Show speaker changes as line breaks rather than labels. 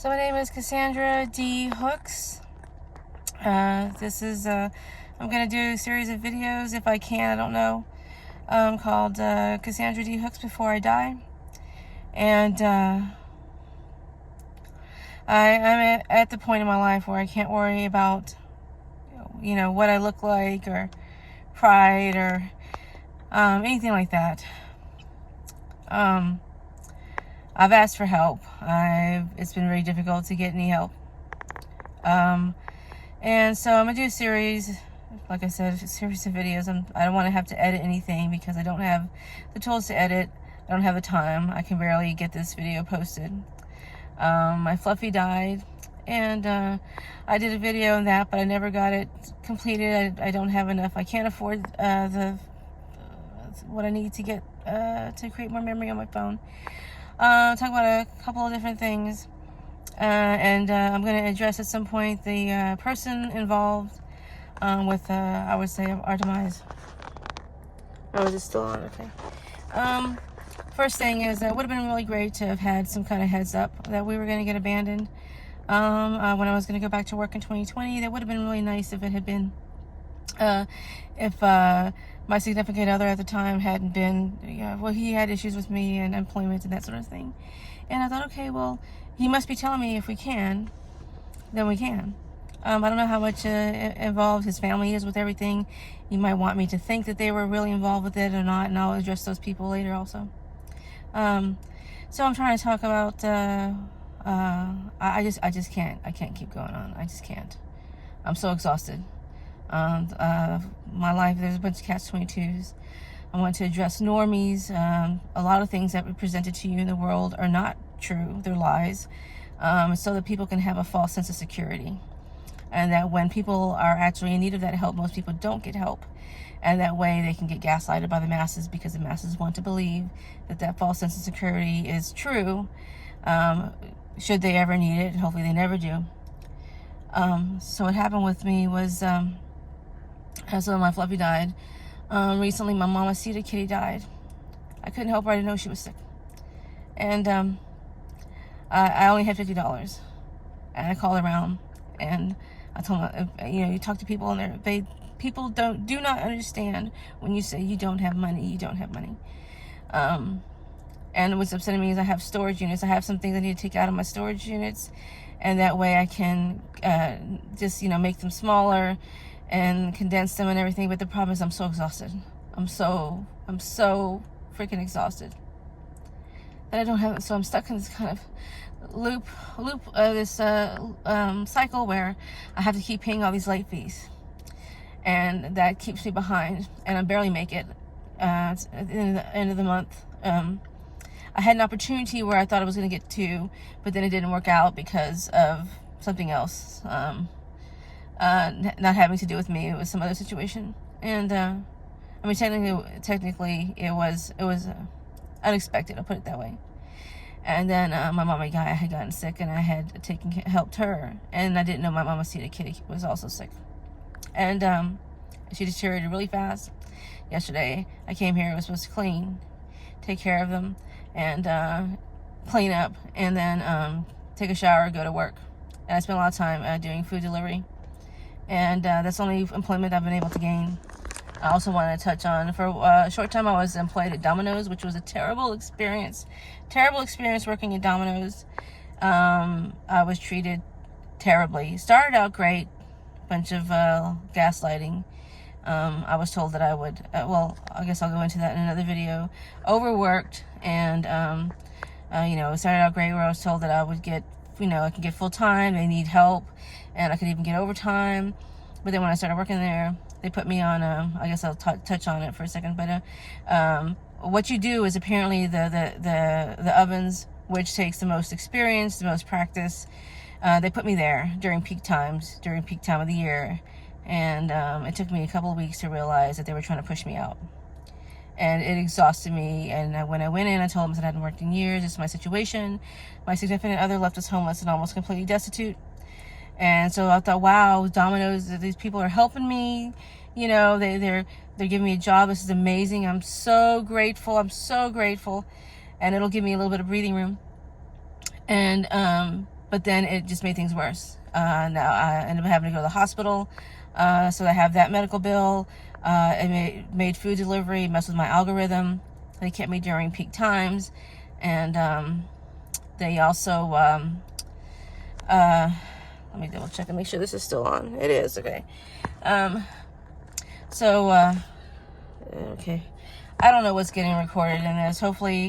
So my name is Cassandra Dee Hooks. This is, I'm going to do a series of videos, if I can, I don't know, called Cassandra Dee Hooks Before I Die. And I'm at the point in my life where I can't worry about, what I look like or pride or anything like that. I've asked for help. It's been very difficult to get any help. And so I'm going to do a series, like I said, a series of videos. I don't want to have to edit anything because I don't have the tools to edit. I don't have the time. I can barely get this video posted. My Fluffy died, and I did a video on that, but I never got it completed. I don't have enough. I can't afford what I need to get to create more memory on my phone. Talk about a couple of different things, and I'm going to address at some point the person involved with, I would say, our demise. Oh, is it still on? Okay. First thing is, it would have been really great to have had some kind of heads up that we were going to get abandoned when I was going to go back to work in 2020. That would have been really nice if it had been, if my significant other at the time hadn't been, he had issues with me and employment and that sort of thing. And I thought, okay, well, he must be telling me if we can, then we can. I don't know how much involved his family is with everything. You might want me to think that they were really involved with it or not, and I'll address those people later also. So I'm trying to talk about, I just can't. I can't keep going on. I just can't. I'm so exhausted. My life, there's a bunch of catch-22s. I want to address normies. A lot of things that were presented to you in the world are not true. They're lies. So that people can have a false sense of security. And that when people are actually in need of that help, most people don't get help. And that way they can get gaslighted by the masses because the masses want to believe that that false sense of security is true, should they ever need it. Hopefully they never do. So what happened with me was, so my Fluffy died. Recently my mama Cedar kitty died. I couldn't help her. I didn't know she was sick. And I only had $50. And I called around and I told them, you talk to people and people do not understand when you say you don't have money, you don't have money. And what's upsetting me is I have storage units. I have some things I need to take out of my storage units, and that way I can just make them smaller and condense them and everything. But the problem is I'm so exhausted. I'm so freaking exhausted that I don't have it. So I'm stuck in this kind of loop this cycle where I have to keep paying all these late fees, and that keeps me behind, and I barely make it at the end of the month. I had an opportunity where I thought I was going to get to, but then it didn't work out because of something else, not having to do with me. It was some other situation, and technically it was unexpected, I'll put it that way. And then my mama guy had gotten sick, and I had helped her, and I didn't know my mama Cedar kitty was also sick, and she deteriorated really fast. Yesterday I came here, I was supposed to clean, take care of them, and clean up, and then take a shower, go to work. And I spent a lot of time doing food delivery, and that's the only employment I've been able to gain. I also wanted to touch on, for a short time I was employed at Dominos, which was a terrible experience working at Dominos. I was treated terribly. Started out great, bunch of gaslighting. I was told that I would, I guess I'll go into that in another video, overworked, and it started out great where I was told that I would get, I could get full-time, they need help, and I could even get overtime. But then when I started working there, they put me on, I guess I'll touch on it for a second, but what you do is apparently the ovens, which takes the most experience, the most practice, they put me there during peak time of the year, and it took me a couple of weeks to realize that they were trying to push me out, and it exhausted me. And when I went in, I told them that I hadn't worked in years, this is my situation. My significant other left us homeless and almost completely destitute. And so I thought, wow, Domino's, these people are helping me. They're giving me a job. This is amazing. I'm so grateful. And it'll give me a little bit of breathing room. And but then it just made things worse. Now I ended up having to go to the hospital, so I have that medical bill. It made food delivery, messed with my algorithm. They kept me during peak times, and they also let me double check and make sure this is still on. It is, okay. Okay, I don't know what's getting recorded in this. Hopefully